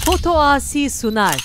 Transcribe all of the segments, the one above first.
Foto Asi sunar.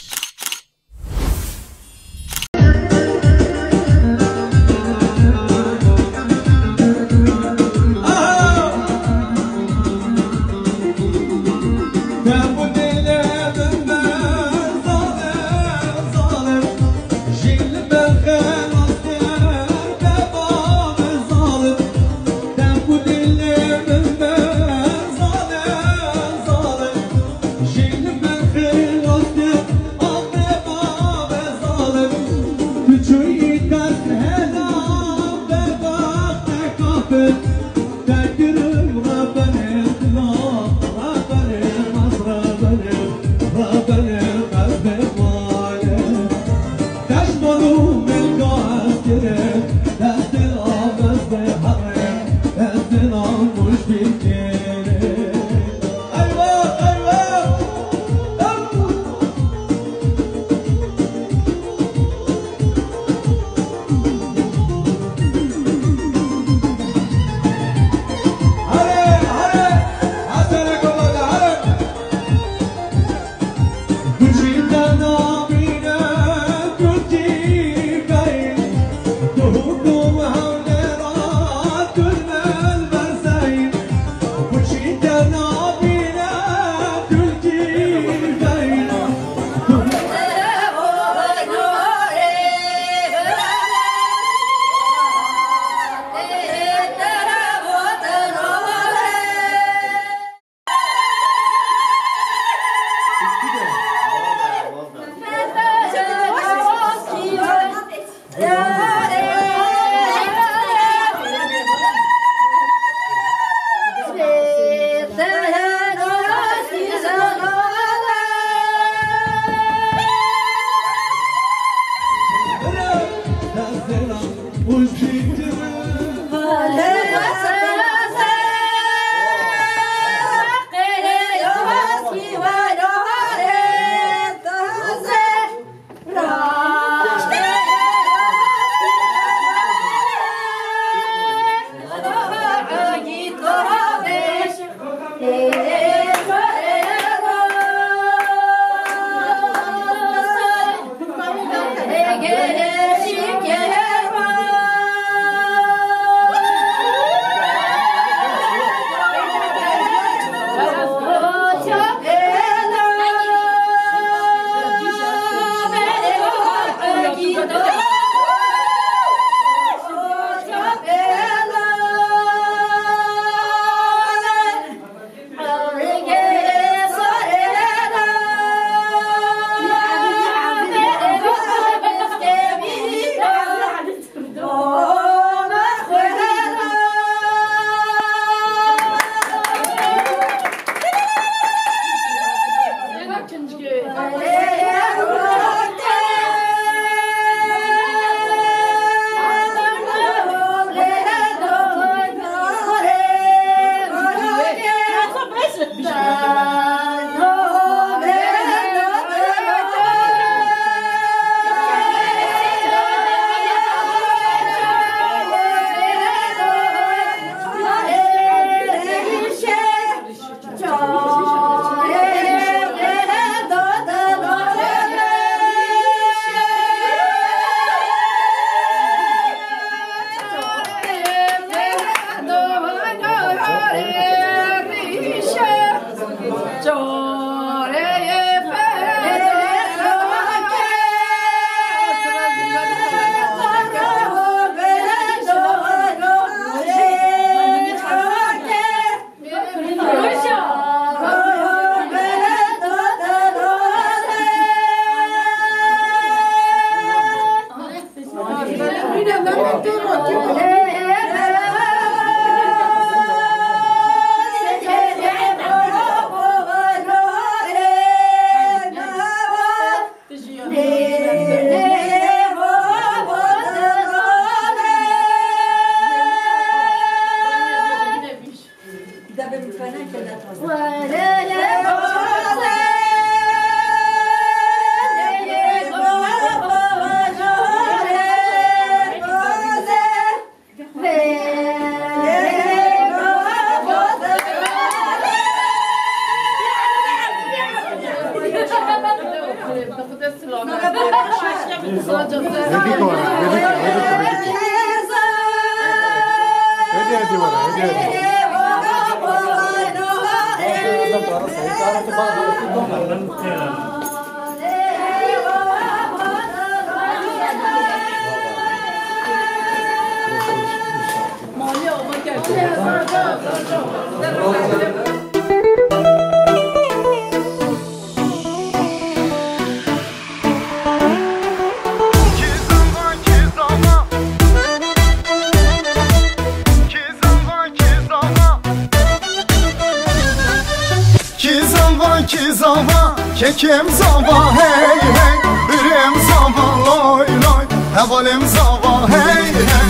Kekim zava hey hey, birim zava loy loy, hevalim zava hey hey.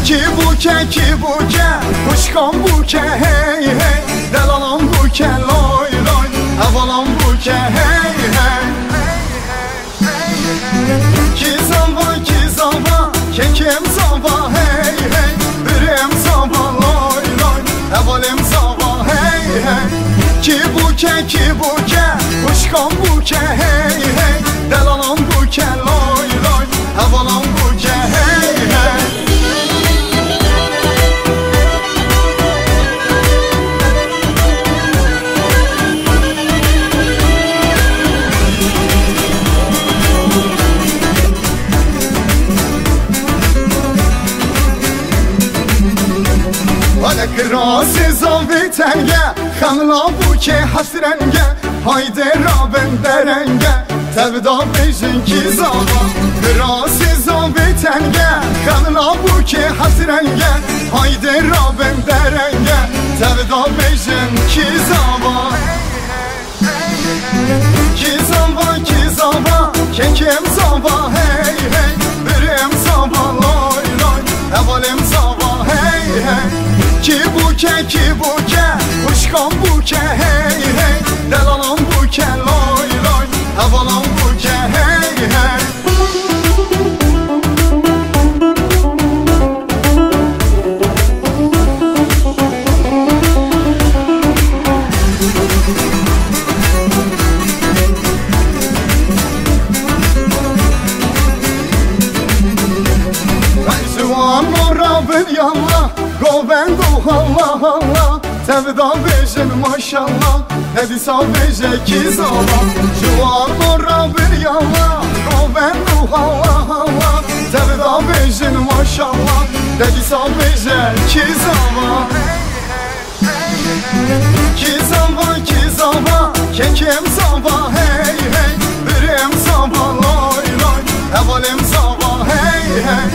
Ki buke, kuşkan buke hey hey, delalam buke loy loy, hevalam buke hey hey. Ki zava, kekim zava hey hey, birim zava loy loy, hevalim zava hey hey. Ki buke, kuşkan buke hey hey, delalam buke loy loy, hevalam buke hey hey. Krasi zavi tenge, xanla buke hasrenge, hayde rabem derenge, tevda bejin ki zava. Krasi zavi tenge, xanla buke hasrenge, hayde rabem derenge, tevda bejin ki zava. Ki zava, kekim zava hey hey, birim zava loy loy, hevalim zava hey hey. Ki buke, kuşkan buke hey hey, delalam buke loy loy, hevalam buke hey hey. Zuan morabın yanla, govendo Allah Allah, tevda bejin maşallah, nedisa beje ki zava. Zuan morabın yanla, govendo Allah Allah, tevda bejin maşallah, nedisa beje ki zava. Ki zava, kekim zava hey hey, birim zava loy loy, hevalim zava hey hey.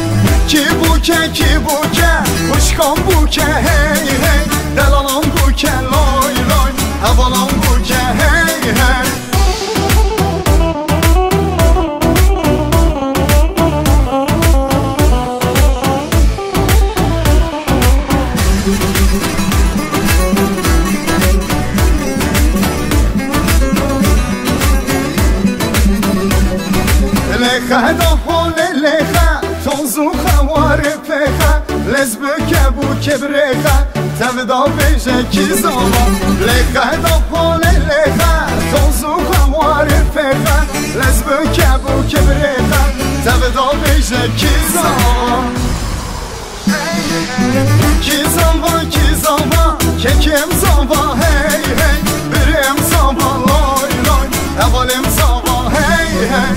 Ki buke, kuşkan buke hey hey, delalam buke loy loy, hevalam buke hey hey. Lecha da hole lecha, tozu xaware pecha, lezbeke buke brecha, tevda beje ki zava. Lecha da hole lecha, tozu xaware pecha, lezbeke buke brecha, tevda beje ki zava. Ki zava, kekim zava hey hey, birim zava loy loy, hevalim zava hey hey.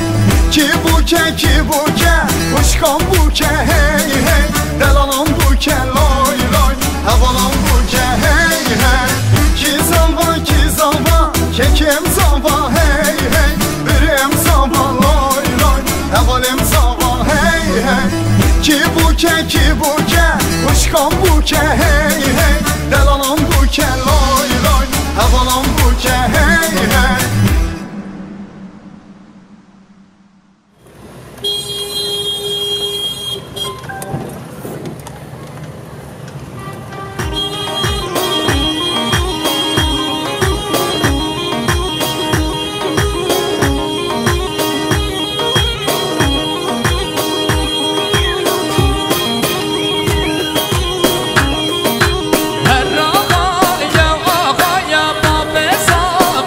Ki buke, kuşkan buke hey hey, delalam buke loy loy, hevalam buke hey hey. Ki zava, kekim zava hey hey, birim zava loy loy, hevalim zava hey hey. Ki buke, kuşkan buke hey hey, delalam buke loy loy, hevalam buke hey hey. Her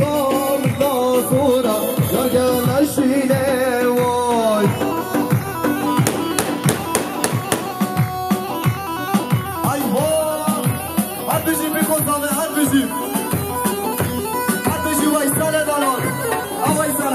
کام داسورا یا نشینه وای ای وای هر بشیم بکنزامه هر بشیم وایسال دارم وایسال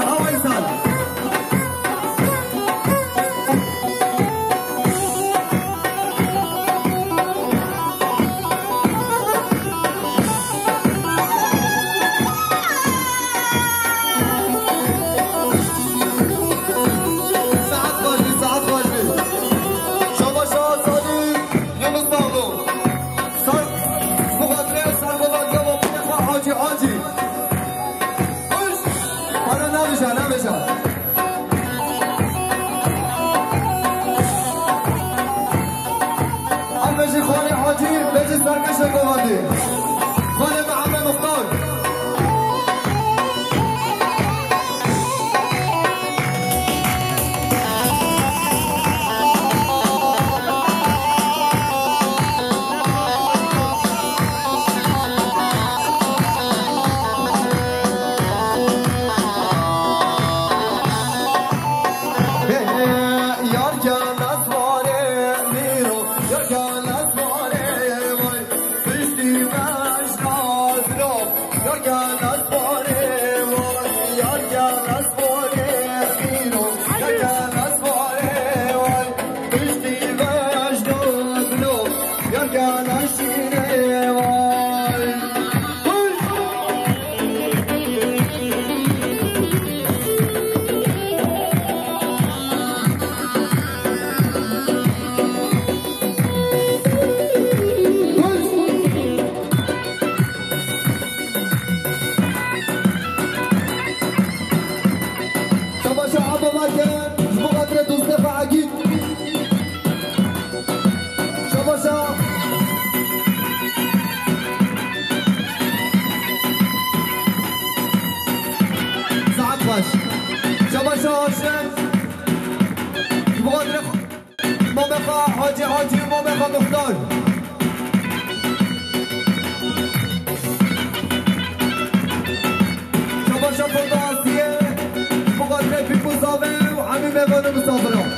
حاجی ما بخواه مختار شما فردا آسیه مقادره فی مصابه و همین مهمان مسافران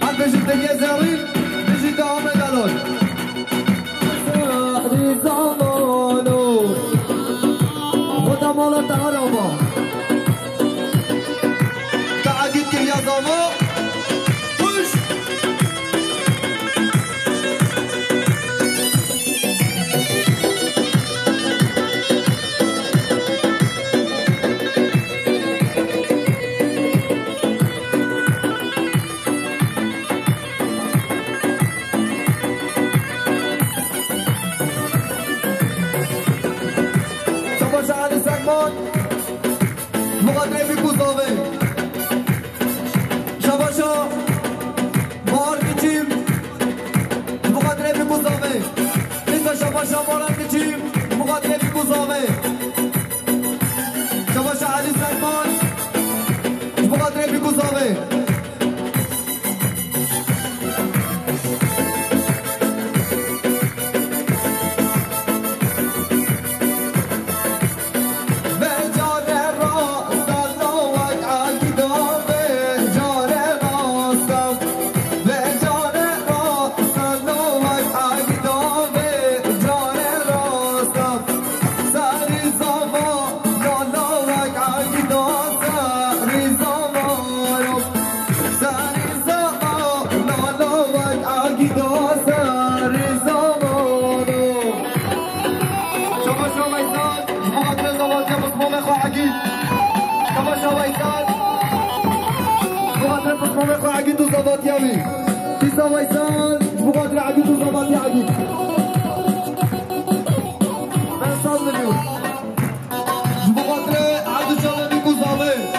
حد بشید دیگه زمین بشید دامه دلال سهری زمانو خدا مالا تقرابا تعدید که یزاما پوش شما شهر سگمان مقدمه بی بوزاوه شباشا مار کچیم مقدره بی بوزاوه نیستا شباشا مارم کچیم مقدره بی بوزاوه شباشا علی سلمان مقدره بی بوزاوه عقيد وظبط يامي تيسا ويسان بقدر عقيد وظبط يا عقيد من صاد مليون بقدر عقيد جوابي وظبط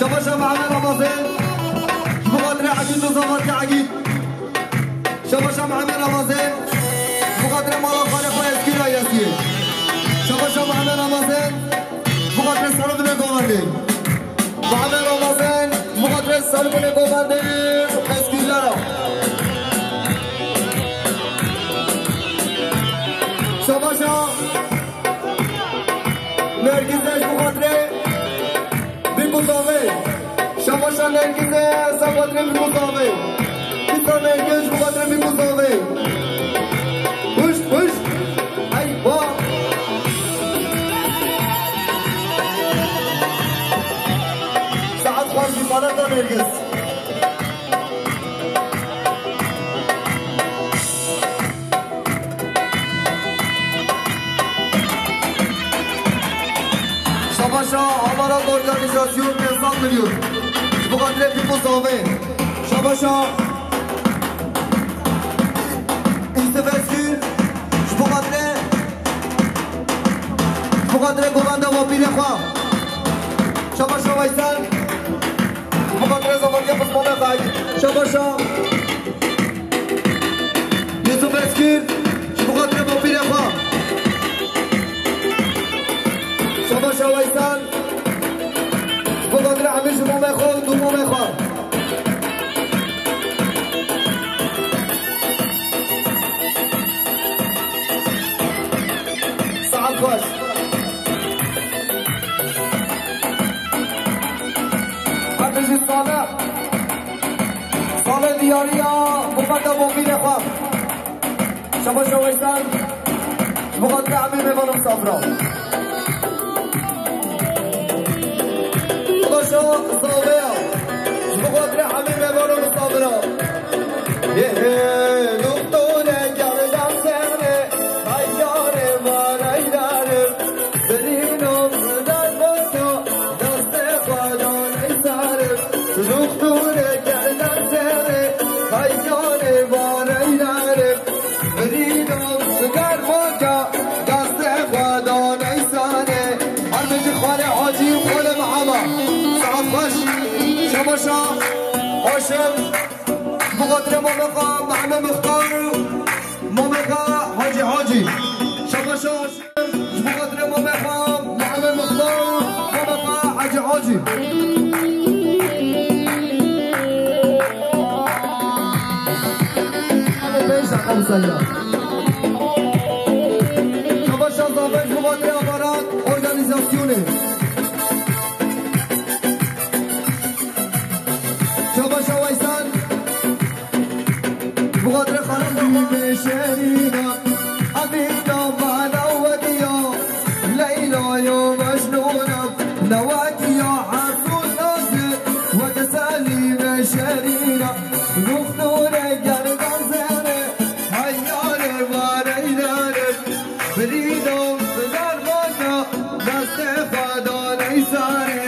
شباشا معنا رمضان بقدر عقيد وظبط يا عقيد شباشا محمد رمضان بخاطر مالا خالق و اسکی رایسیه شباشا محمد رمضان بخاطر سالون گوانده محمد رمضان بخاطر سالون گوانده اسکی لرا شباشا نرگیزش بخاطر بیموزاوه شباشا نرگیزش بخاطر بیموزاوه بیسا نرگیز بخاطر بیموزاوه پشت پشت ای با ساعت خواه بیمانه تا نرگیز شباشا آمارا ارگانیزاسیون 500 میلیون بخاطر بیموزاوه شباشا بخاطر گوانده و بیر خواه شباشا ویسن بخاطر زمانی پسمانه خواهی شباشا یوسف اسکیر بخاطر و بیر خواه شباشا ویسن بخاطر همیش مومه خواه دو مومه خواه ساعت خوش سال دیاری ها بخاطر مبین خواه شباشا ویسن بخاطر امیر میمانم صفرا شباشا صاوه ها بخاطر امیر میمانم صفرا دختونه گردم سرنه ایاره واره داره برینم در باسا دست خدا نیساره دختونه گردم سرنه ایاره واره داره برینم در باسا دست خدا نیساره هر بجی خواره حاجی خود محمد ساعت خوش شباشا هاشم بخاطر مامقا محمد مختار مامقا حاجی شباشا بخاطر مامقا محمد مختار مامقا حاجی شباشا زابش بخاطر امارات ارگانیزاسیونه شباشا ویسن بخاطر خانم بشرینا حبیبنا معنا ودیا لیلا یا مجنونا نواکی یا حسون نازل و تسالی بشرینا نخنور گردن زنه حیار واری داره بریدم در باتا دست خدا نیساره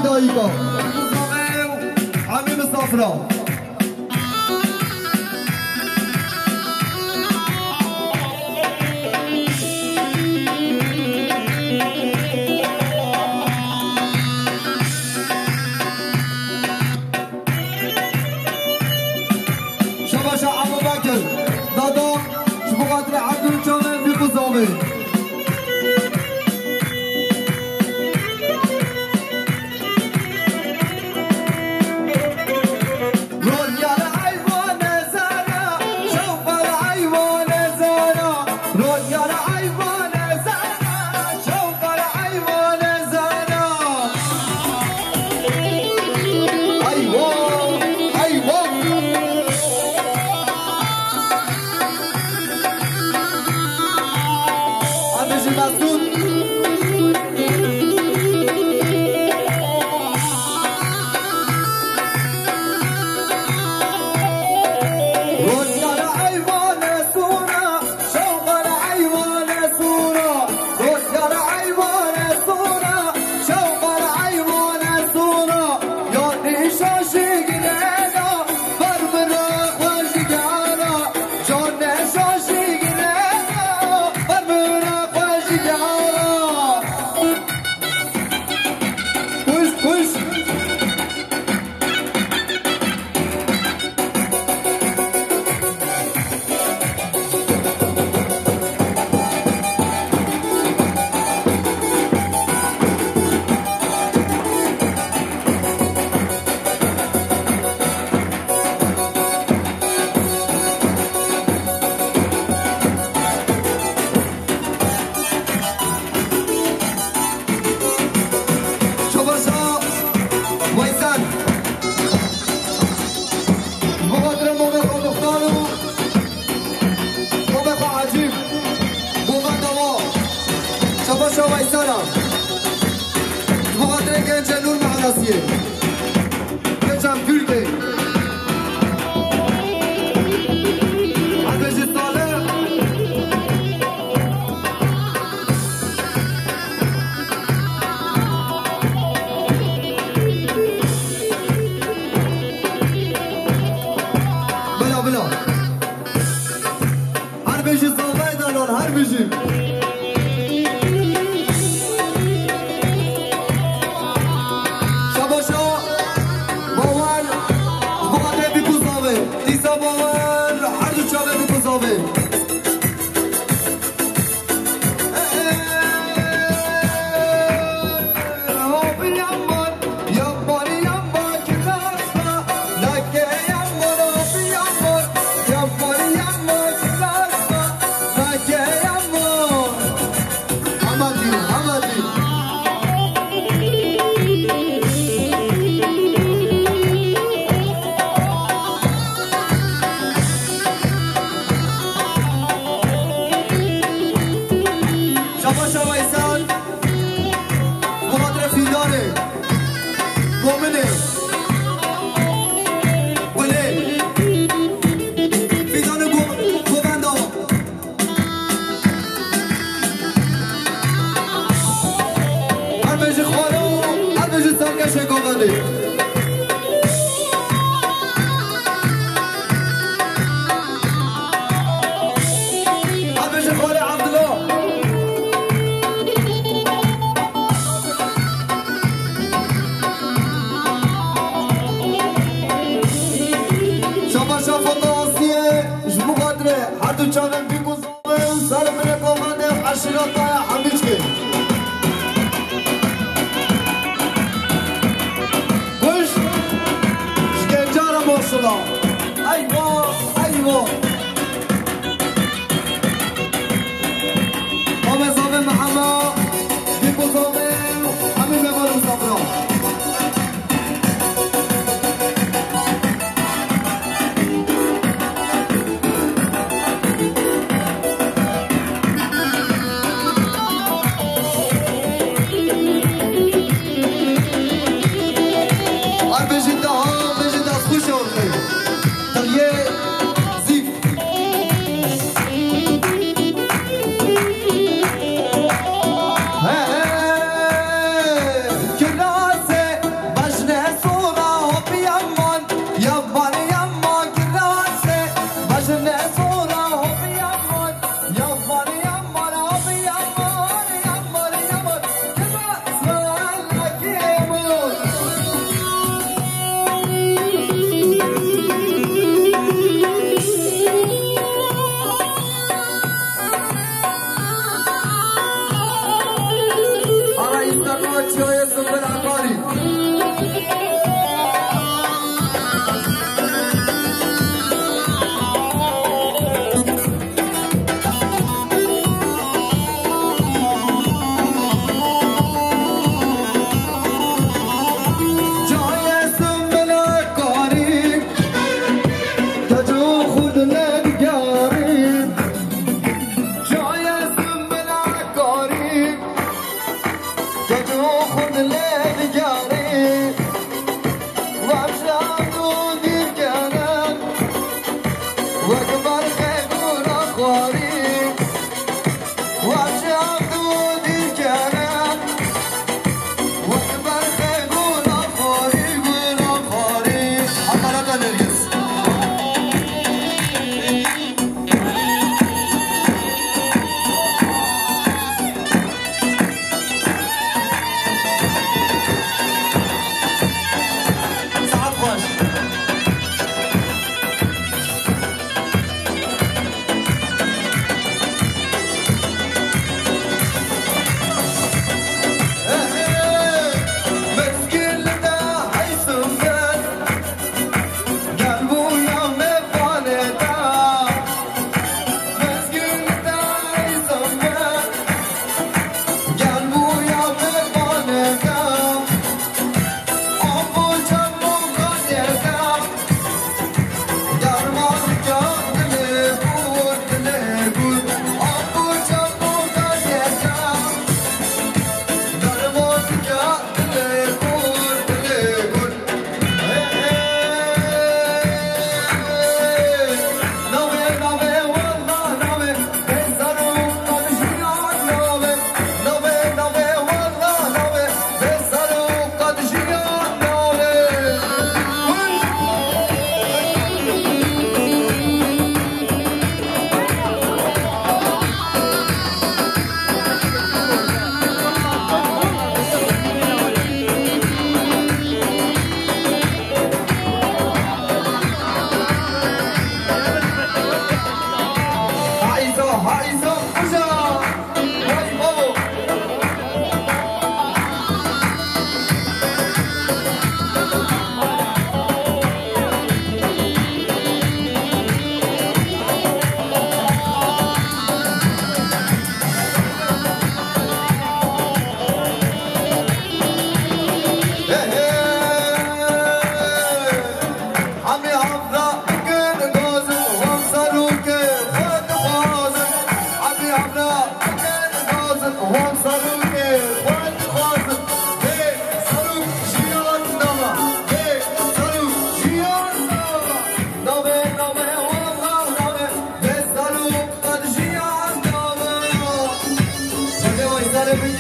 دایکا همین صفرا شباشا ابو بکر دادا بخاطر عبدالجان بیقزاوی I want آسیه یکم ترکیه عدش طالب بلا بلا هر بشی صافه دانان هر بشی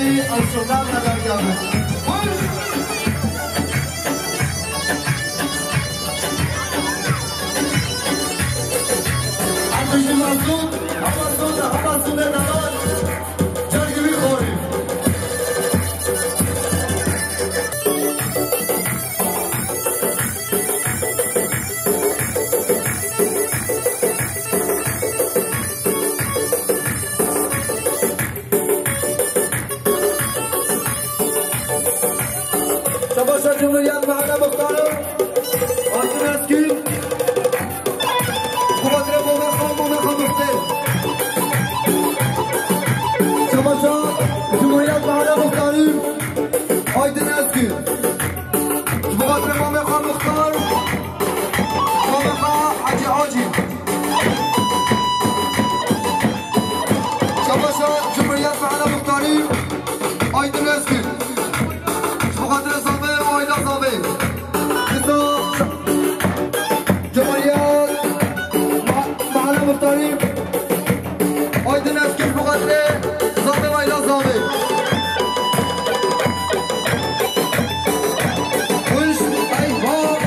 بودی از شدن ندارگمه همشی مزدون همزون ندار جرگی میخوریم شباشا جمهوریت محمد مختارم آتون است که خواهدر مومن خان مختار شباشا جمهوریت محمد مختارم آیدن است که خواهدر مومن خان مختار مومن خان حجی حاجی شباشا جمهوریت محمد مختارم آیدن است که خواهدر جمهوریت محل مختاریم آیدن است که مقدر زامه و ایلا زامه خوش ای باب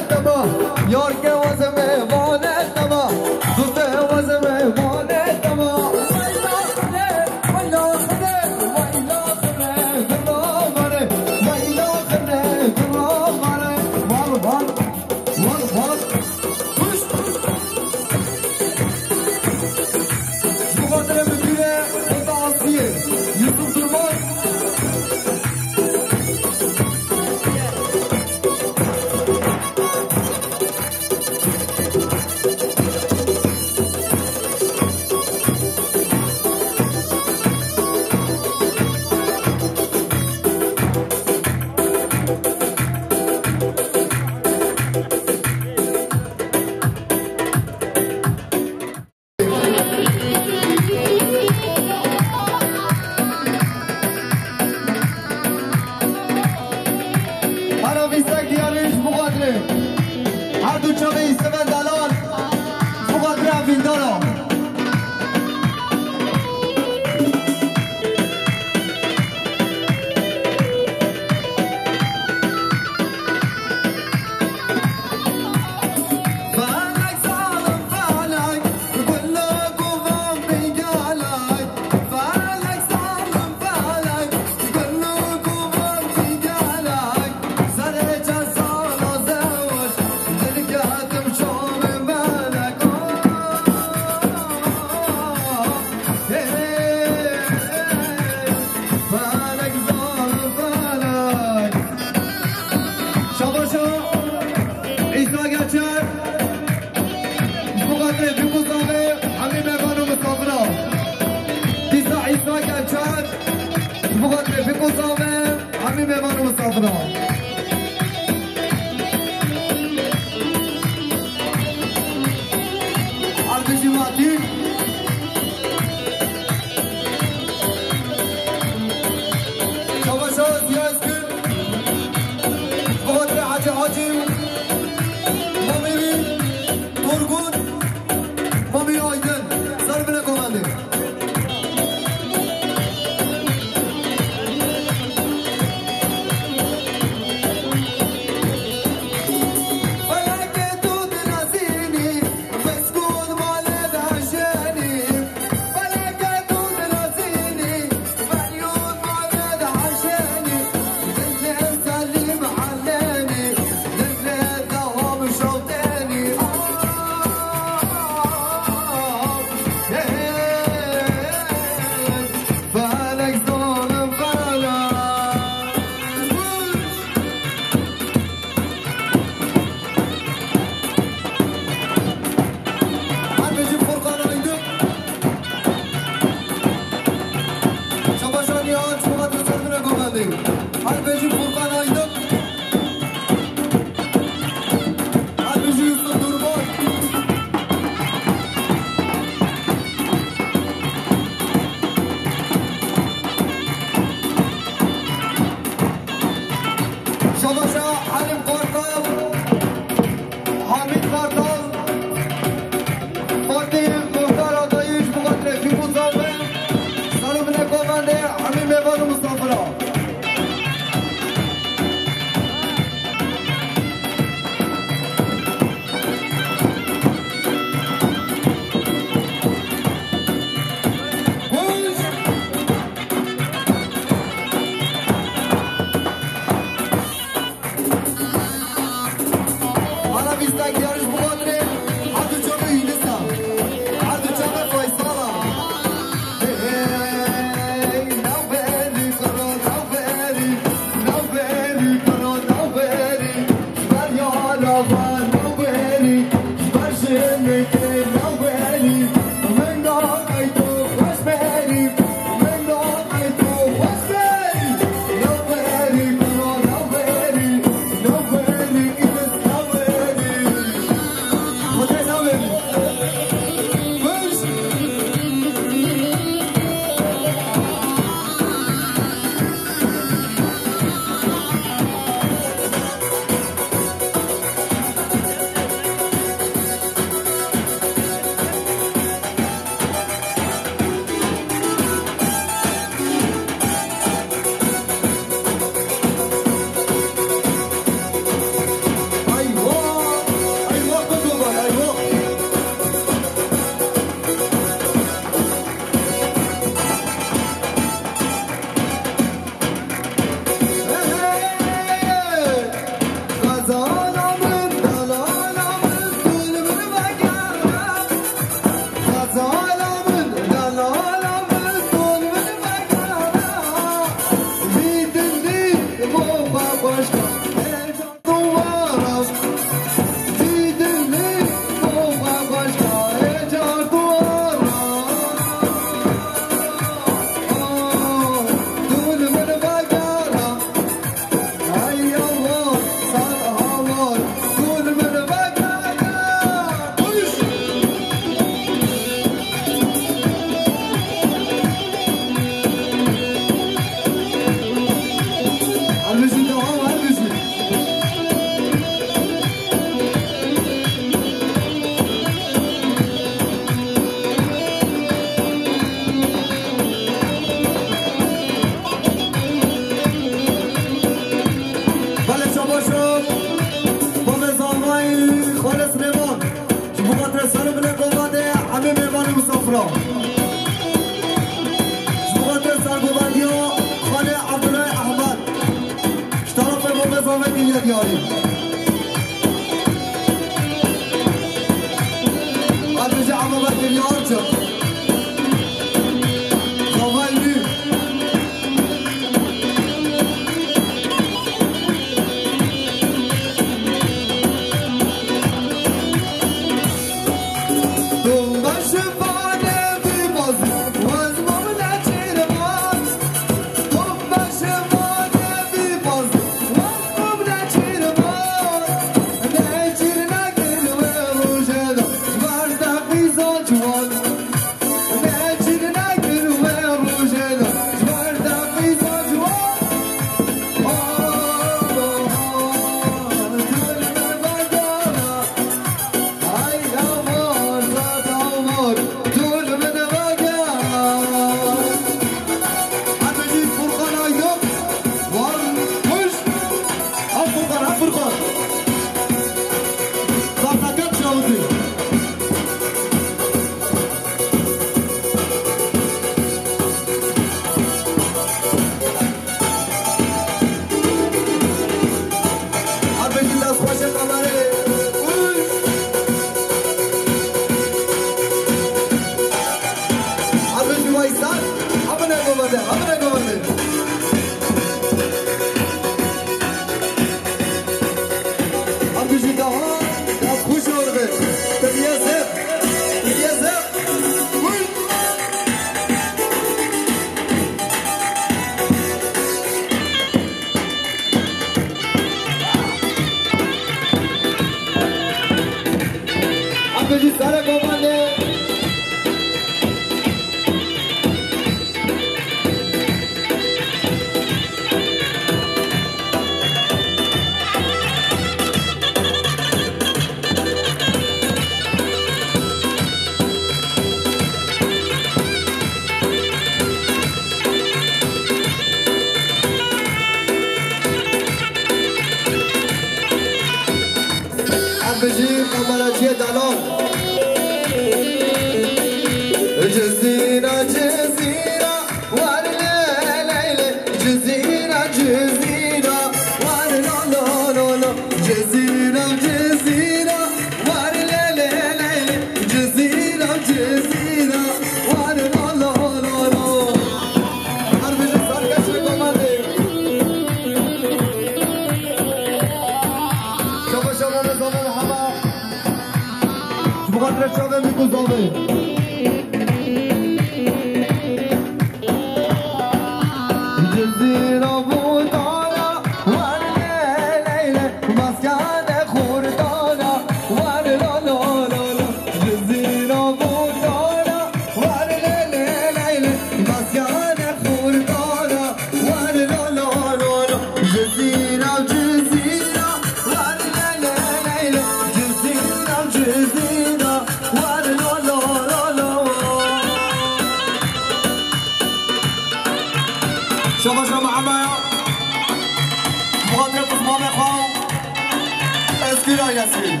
ياسين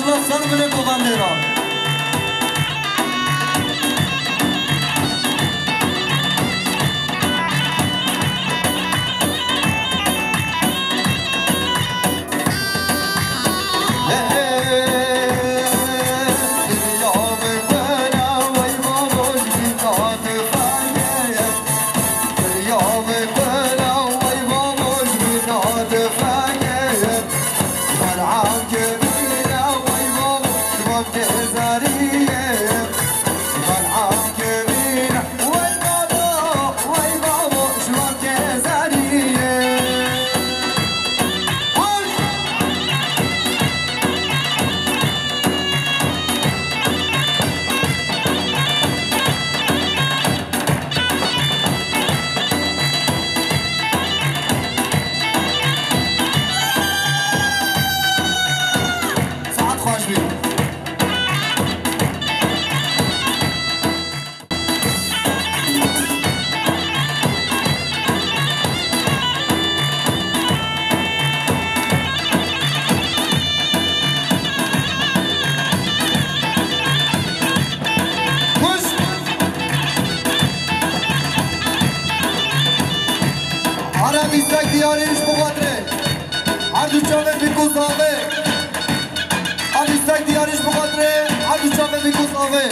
ماشاءالله سر بله بوغندران میزک دیاریش بقدره هر دو چاوه بیکوزاوه هر میزک دیاریش بقدره هر دو چاوه بیکوزاوه